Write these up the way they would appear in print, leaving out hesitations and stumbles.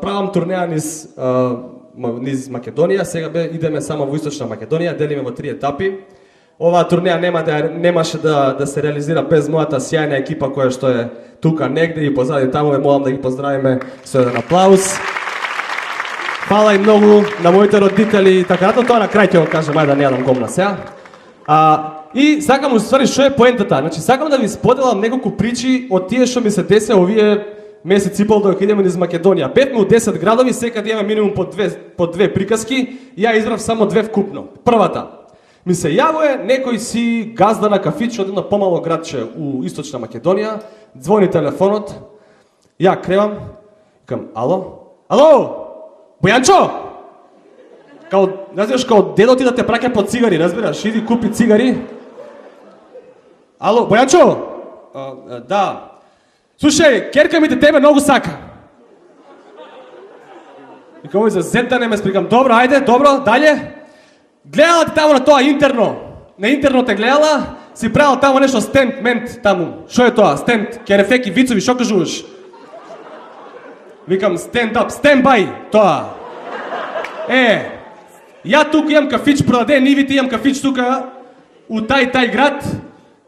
правам турнеја низ Македонија, сега идеме само во Источна Македонија, делиме во 3 етапи. Оваа турнеја немаше да се реализира без мојата сјајна екипа која што е тука негде и позади таму, молам да ги поздравиме со еден аплауз. Фала и многу на моите родители и така натаму, тоа на крај ќе го кажам, ајде да не јадам гомна сега. И сакам уствари што е поентата, значи сакам да ви споделам неколку причи од тие што ми се десе овие месец и пол док идеме низ Македонија. Бевме у 10 градови, секаде имаме минимум по две приказки, ја избрав само 2 вкупно. Првата, ми се јавува некој си газда на кафич од едно помало градче у Источна Македонија, звони телефонот, ја кревам, викам, ало, Бојанчо! Знаеш, као дедо ти да те праќа по цигари, разбираш, иди купи цигари. Ало, Бојанчо? Да. Слушај, керка ми те тебе многу сака. Викам, овој за зет да не ме сприкам. Добро, ајде, добро, далje. Гледала ти таму на тоа интерно. На интерно те гледала, си правила таму нешто стенд-мент таму. Шо е тоа? Стенд, керефеки, вицови, шо кажуваш? Викам, стенд-ап, стенд-бај, тоа. Ја тука имам кафич, продаде нивите, имам кафич тука у тај град.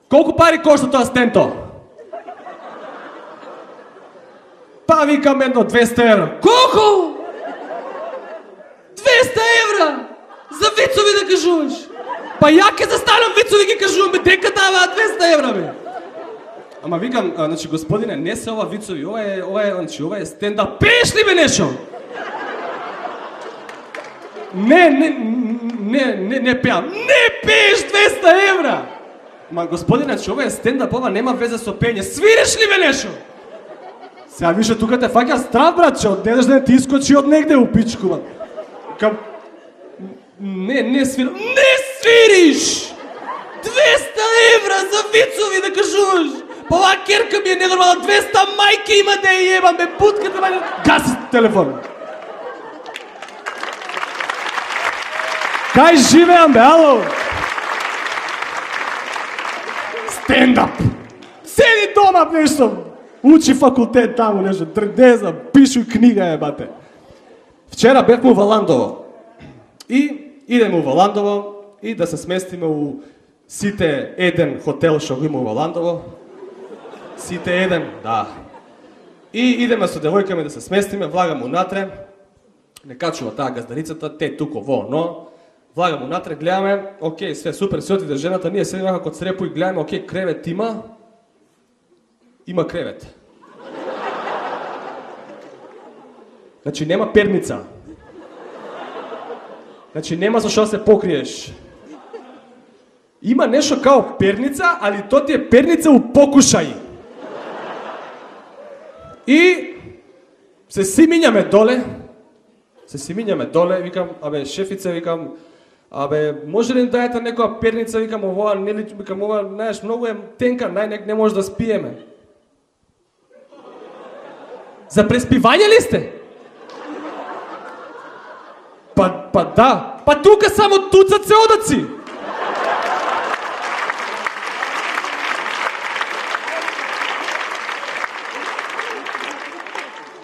Колку пари кошта тоа стенто? Па викам едно 200 евра. Колку? 200 евра? За вицови да кажуваш? Па ја ке застанам вицови ги кажувам, бе, дека даваат 200 евра, бе? Ама викам, значи господине, не се ова вицови, ова е стендап. Пееш ли бе нешо? Не пеам. Не пееш 200 евра! Ма господине, че ова е стендап, ова нема везе со пење. Свириш ли бе нешо? Сега више тука те фаќа страв, братче, од недеш да ти искочи од негде у пичку, бе. Кам... Не свирам. Не свириш! 200 евра за вицови да кажуваш! Па ова керка ми е ненормална, 200 мајки има да ја ебам, бе, бутката мајка... Гаси телефон! Кај живеам, бе, ало? Стендап! Седи дома, нешто! Учи факултет таму, нешто, не пишу книга, ебате. Вчера бевме у Валандово. И идеме у Валандово и да се сместиме у Сите Еден хотел што го има у Валандово. Сите Еден, да. И идеме со девојка ми да се сместиме, влагам унатре. Не качува таа газдарицата, те туко во, но... Влагам унатре, гледаме, окей, све супер, се отиде жената, ние седиме како црепу и гледаме, окей, кревет има. Има кревет. Значи нема перница. Значи нема за што се покриеш. Има нешто као перница, али то ти е перница у покушај. И се симињаме доле, викам, абе, шефице, викам, абе, може ли дајете некоја перница, викам, ова, викам, ова, знаеш, многу е тенка, не може да спиеме. За преспивање ли сте? Па да, па тука само туцат се одаци.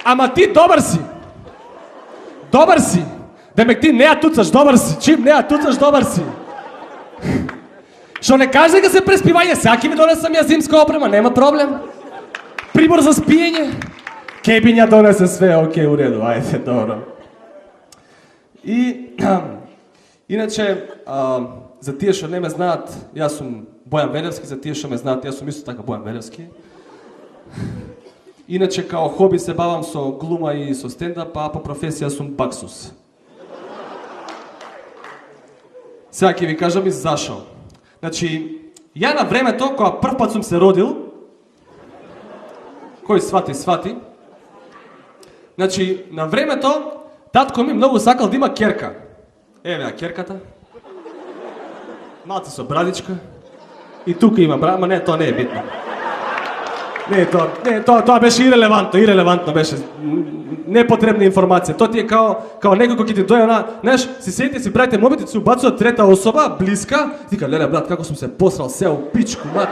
Ама ти добар си. Добар си. Демек ти не ја туцаш, добар си. Чим не ја туцаш, добар си. Што не каже дека се преспивање, сега ќе ви донесам ја зимска опрема, нема проблем. Прибор за спиење. Кебиња донесе све, окей, у реду, ајде, добро. И, иначе, за тие што не ме знаат, јас сум Бојан Велевски, за тие што ме знаат, јас сум исто така Бојан Велевски. Иначе, као хоби се бавам со глума и со стендап, а по професија сум баксус. Сега ќе ви кажам и зашо. Значи, ја на времето, кога прв пат сум се родил, кој свати, значи, на времето, татко ми многу сакал да има керка. Еве ја керката. Малце со брадичка. И тука има брада, ма не, тоа не е битно. Тоа беше ирелевантно беше. Непотребна информација. Тоа ти е као некој кој ќе ти дојде на, знаеш, си седите, си правите мобите, се убацува трета особа, блиска, вика, леле брат, како сум се посрал се у пичку, мат.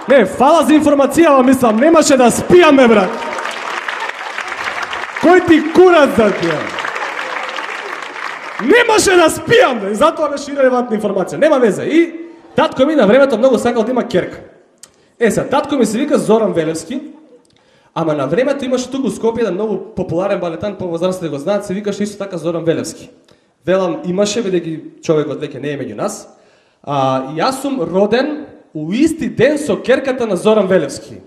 Не, фала за информација, мислам, немаше да спијаме, брат. Кој ти курац за тие? Не може да спијам, и затоа беше ирелевантна информација. Нема везе. И татко ми на времето многу сакал да има керка. Сега, татко ми се вика Зоран Велевски, ама на времето имаше туку у Скопје еден многу популарен балетан, повозрастни да го знаат, се викаше исто така Зоран Велевски. Велам имаше, бидејќи човекот веќе не е меѓу нас. И јас сум роден у исти ден со керката на Зоран Велевски.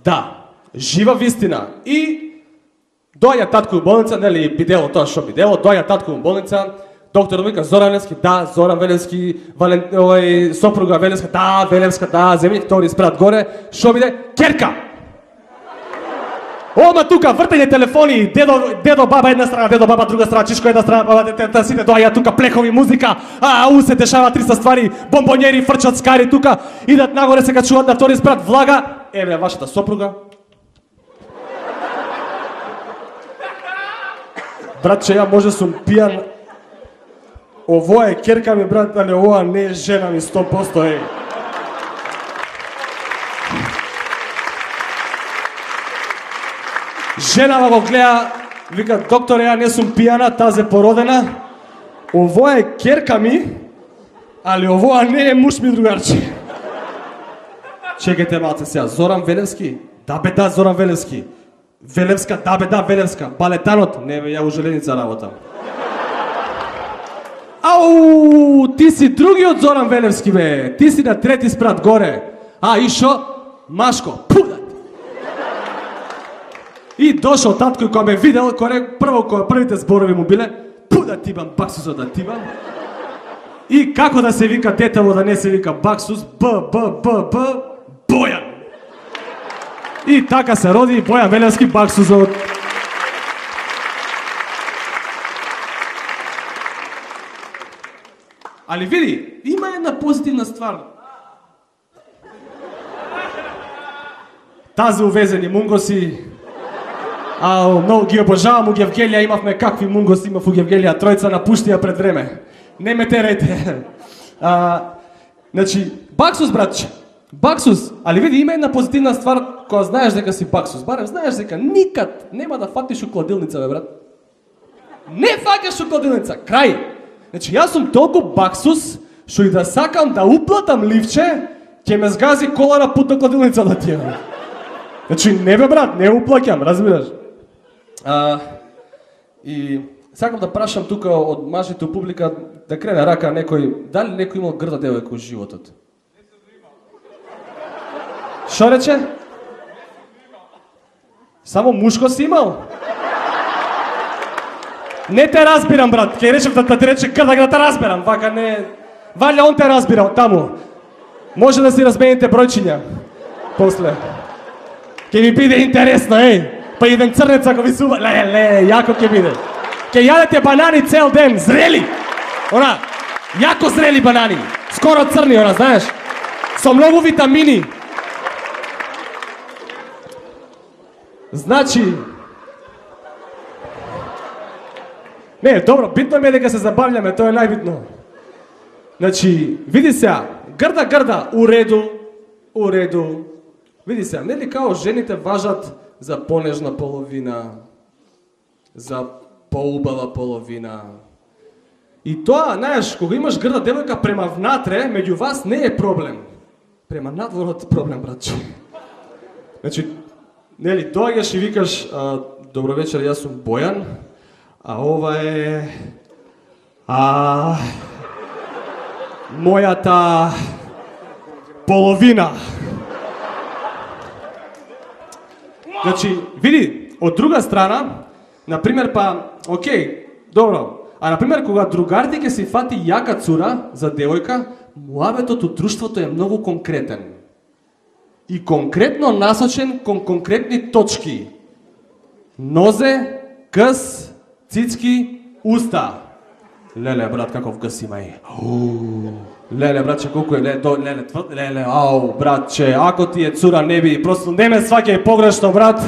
Да, жива вистина. И доаѓа татко у болница, нели бидело тоа што бидело, доаѓа татко у болница, доктор вика Зоран Велевски, да, Зоран Велевски, сопруга Велевска, да, Велевска, да, земјите тори спрат горе, што биде? Керка! Ома тука вртење телефони, дедо баба една страна, дедо баба друга страна, чишко една страна, баба детета, сите доаѓа тука плекови музика, се дешава 300 ствари, бомбонјери фрчат скари тука, идат нагоре се качуваат на втори спрат, влага, еве вашата сопруга. Братче, ја може сум пијан. Ово е керка ми, брат, али ова не е жена ми 100%, еј. Женава го гледа, вика, доктор, ја не сум пијана, тази е породена. Ово е керка ми, али овоа не е муж ми, другарче. Чекайте малце сега, Зоран Велевски? Да бе, да, Зоран Велевски. Велевска, да бе, да, Велевска. Балетанот? Не бе, ја у железница работам. Ау, ти си другиот Зоран Велевски, бе. Ти си на трети спрат горе. И шо? Машко, пудат. И дошол татко кој ме видел, кој првите зборови му биле, пуда тибам, баксусот да тибам. И како да се вика детево да не се вика баксус, Бојан. И така се роди Бојан Велевски, баксусот. Али види, има една позитивна ствар. Тази увезени мунгоси, многу ги обожавам у Гевгелија, имавме какви мунгоси имав у Гевгелија, тројца напуштија пред време. Не ме терајте. Значи, баксус, братче. Баксус, али види, има една позитивна ствар која знаеш дека си баксус. Барем знаеш дека никад нема да фатиш у кладилница, бе, брат. Не факаш у кладилница, крај. Значи, јас сум толку баксус, што и да сакам да уплатам ливче, ќе ме згази кола на пут на кладилница да тија. Значи, не бе, брат, не уплаќам, разбираш. И сакам да прашам тука од мажите у публика да крене рака некој, дали некој имал грда девојка у животот? Шо рече? Само мушко си имал? Не те разбирам, брат. Ке речем да те рече грдак да те разбирам. Вака не... Валја он те разбира таму. Може да си размените бројчиња. После. Ке ми биде интересно, еј. Па еден црнец ако ви суба... Ле, јако ке биде. Ке јадете банани цел ден, зрели. Она, јако зрели банани. Скоро црни, она, знаеш. Со многу витамини. Значи... Не, добро, битно ми е дека се забавljаме, тоа е најбитно. Значи, види сега, грда, у реду. Види сега, нели као жените важат за понежна половина, за поубава половина. И тоа, знаеш, кога имаш грда девојка према внатре, меѓу вас не е проблем. Према надворот проблем, братче. Значи, нели, доаѓаш и викаш, добро вечер, јас сум Бојан, ова е мојата половина. Значи, види, од друга страна, например, окей, добро, например, кога другарти ќе си фати јака цура за девојка, муабетот у друштвото е многу конкретен. И конкретно насочен кон конкретни точки. Нозе, къс, цицки, уста. Леле, брат, каков гъс има и. Леле, братче, колко е, леле, братче, ако ти е цура, не би, просто не ме сваќај погрешно, брат.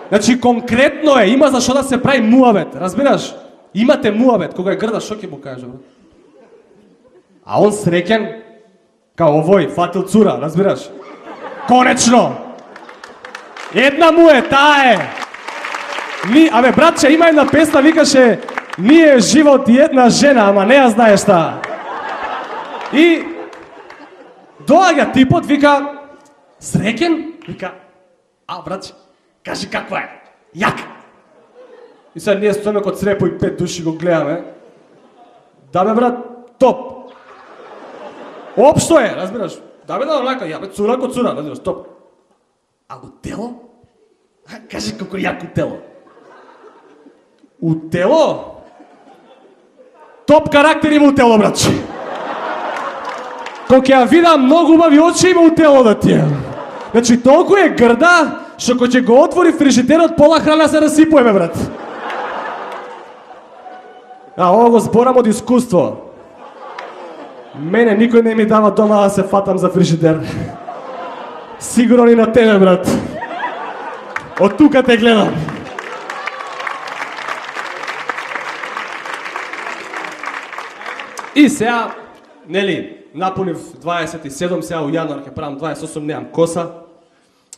Значи, конкретно е, има зашо да се прави муабет, разбираш? Имате муабет, кога е грда, шо ќе му кажеш, брат? А он среќен, као овој, фатил цура, разбираш? Конечно! Една му е, таа е. Абе, братче, има една песна, викаше "Ние живот и една жена", ама не ја знаеш таа. И доаѓа типот, вика "Среќен?" Вика братче, кажи каква е? Јака. И сега ние стоиме код Срепо и 5 души го гледаме. Да бе брат, топ. Општо е, разбираш? Да бе да, онака, ја бе цура ко цура, разбираш, топ. А у тело? Кажи како јако тело. У тело? Топ карактер има у тело, братче. Кога ќе ја видам многу убави очи има у тело да ти е. Значи толку е грда, што кога ќе го отвори фрижитерот, пола храна се расипува, бе брат. Ова го зборам од искуство. Мене никој не ми дава дома да се фатам за фрижидер. Сигурно и на тебе, брат. Од тука те гледам. И сега, нели, напунив 27, сега у јануар ќе правам 28, немам коса.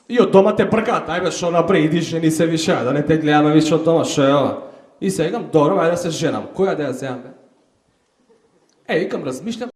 И од дома те бркаат, ајбе шо напред, иди жени се више, да не те гледаме више од дома, шо е ова? И сега викам, добро, ајде да се женам, која да ја земам, бе? Викам, размишлям,